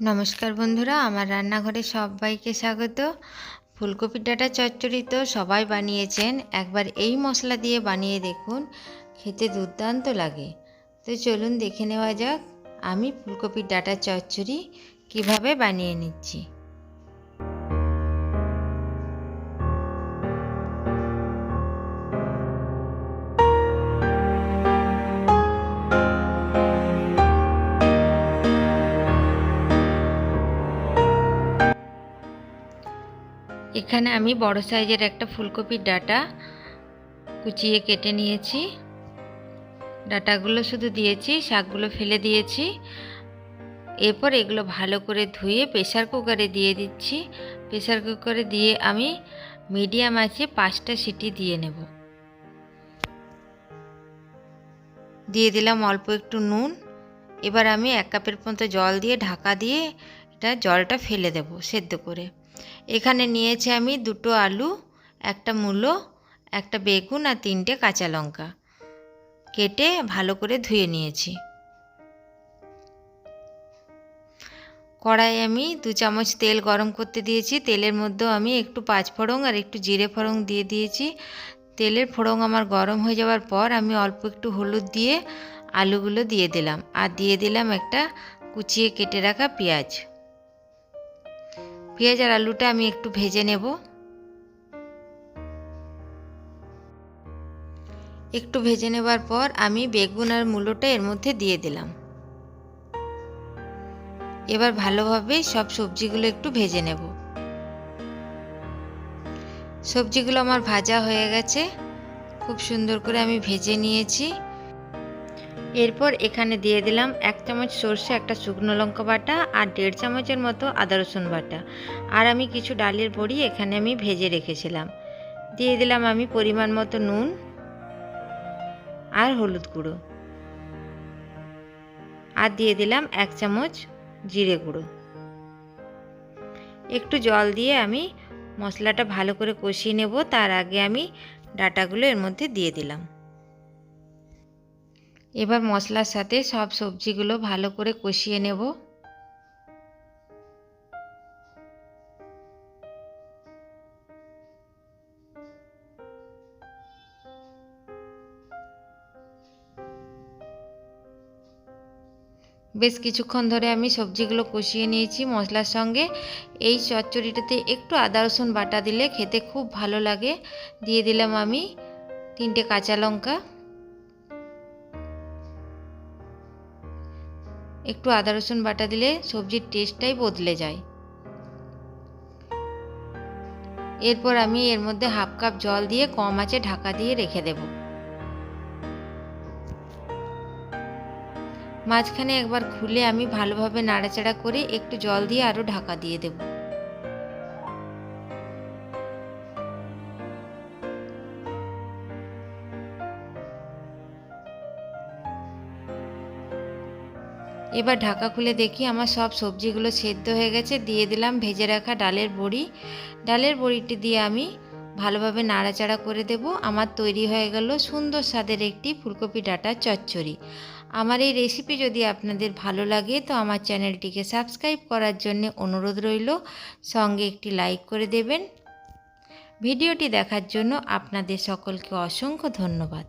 নমস্কার বন্ধুরা, আমার রান্নাঘরে সবাইকে স্বাগত। ফুলকপির ডাঁটা চচ্চড়ি তো সবাই বানিয়েছেন, একবার এই মশলা দিয়ে বানিয়ে দেখুন, খেতে দুর্দান্ত লাগে। তো চলুন দেখে নেওয়া যাক আমি ফুলকপির ডাঁটা চচ্চড়ি কিভাবে বানিয়ে নিচ্ছি। এখানে আমি বড় সাইজের একটা ফুলকপির ডাঁটা কুচিয়ে কেটে নিয়েছি। ডাঁটাগুলো শুধু দিয়েছি, শাকগুলো ফেলে দিয়েছি। এরপর এগুলো ভালো করে ধুয়ে প্রেসার কুকারে দিয়ে দিচ্ছি। প্রেসার কুকারে দিয়ে আমি মিডিয়াম আঁচে 5টা সিটি দিয়ে নেব। দিয়ে দিলাম অল্প একটু নুন। এবার আমি 1 কাপের মতো জল দিয়ে ঢাকা দিয়ে এটা জলটা ফেলে দেব সেদ্ধ করে। এখানে নিয়েছি আমি 2টো আলু, একটা মূলো, একটা বেগুন আর 3টে কাঁচা লঙ্কা কেটে ভালো করে ধুয়ে নিয়েছি। কড়াই আমি 2 চামচ তেল গরম করতে দিয়েছি। তেলের মধ্যে আমি একটু 5 ফোড়ন আর একটু জিরে ফোড়ন দিয়ে দিয়েছি। তেলের ফোড়ন আমার গরম হয়ে যাওয়ার পর আমি অল্প একটু হলুদ দিয়ে আলুগুলো দিয়ে দিলাম, আর দিয়ে দিলাম একটা কুচিয়ে কেটে রাখা পেঁয়াজ। পেঁয়াজ আর আলুটা আমি একটু ভেজে নেব। একটু ভেজে নেবার পর আমি বেগুন আর মূলোটা এর মধ্যে দিয়ে দিলাম। এবার ভালোভাবে সব সবজিগুলো একটু ভেজে নেব। সবজিগুলো আমার ভাজা হয়ে গেছে, খুব সুন্দর করে আমি ভেজে নিয়েছি। এরপর এখানে দিয়ে দিলাম 1 চামচ সরষে, একটা শুকনো লঙ্কা বাটা আর 1.5 চামচের মতো আদা রসুন বাটা, আর আমি কিছু ডালের বড়ি এখানে আমি ভেজে রেখেছিলাম। দিয়ে দিলাম আমি পরিমাণ মতো নুন আর হলুদ গুঁড়ো, আর দিয়ে দিলাম 1 চামচ জিরে গুঁড়ো। একটু জল দিয়ে আমি মশলাটা ভালো করে কষিয়ে নেব। তার আগে আমি ডাঁটাগুলো এর মধ্যে দিয়ে দিলাম। এবার মশলার সাথে সব সবজিগুলো ভালো করে কষিয়ে নেব। বেশ কিছুক্ষণ ধরে আমি সবজিগুলো কষিয়ে নিয়েছি মশলার সঙ্গে। এই চচ্চড়িটাতে একটু আদা রসুন বাটা দিলে খেতে খুব ভালো লাগে। দিয়ে দিলাম আমি 3টে কাঁচা লঙ্কা। একটু আদা রসুন বাটা দিলে সবজির টেস্টটাই বদলে যায়। এরপর আমি এর মধ্যে 1/2 কাপ জল দিয়ে কম আঁচে ঢাকা দিয়ে রেখে দেব। মাঝখানে একবার খুলে আমি ভালোভাবে নাড়াচাড়া করে একটু জল দিয়ে আরও ঢাকা দিয়ে দেব। এবার ঢাকা খুলে দেখি আমার সব সবজিগুলো সেদ্ধ হয়ে গেছে। দিয়ে দিলাম ভেজে রাখা ডালের বড়ি। ডালের বড়িটি দিয়ে আমি ভালোভাবে নাড়াচাড়া করে দেব। আমার তৈরি হয়ে গেল সুন্দর স্বাদের একটি ফুলকপি ডাঁটা চচ্চড়ি। আমার এই রেসিপি যদি আপনাদের ভালো লাগে তো আমার চ্যানেলটিকে সাবস্ক্রাইব করার জন্য অনুরোধ রইল, সঙ্গে একটি লাইক করে দেবেন। ভিডিওটি দেখার জন্য আপনাদের সকলকে অসংখ্য ধন্যবাদ।